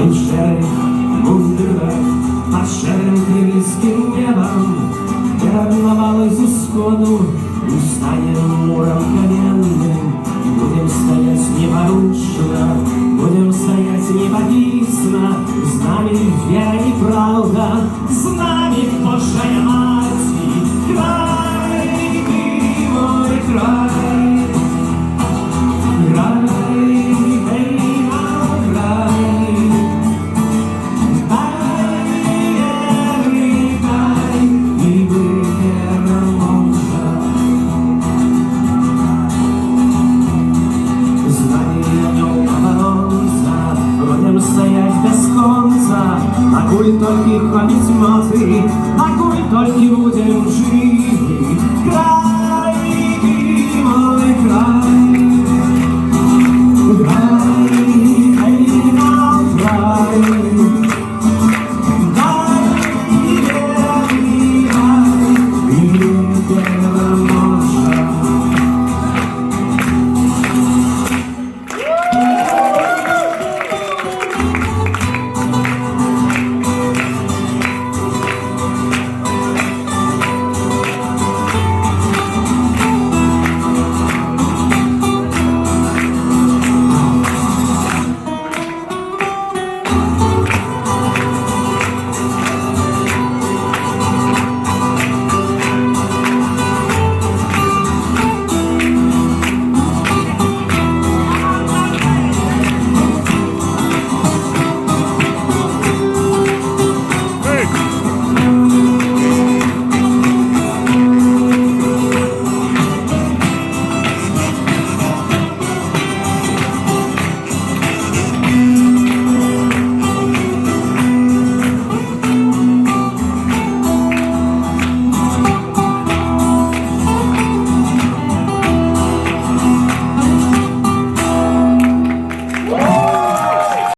swoich szczerych mundurach, pod szczerym krymskim niebem, Верновалась у сходу, устанем муром каменным. Будем стоять непорушно, будем стоять неподвижно. С нами вера и правда, с нами Божья Мать. Край, ты мой край, край, эй, наш край. Дай веры, дай, и вера можно. Знание днем оборонца, будем стоять без конца. Покуль только хватит моцы, покуль только будем живы. Край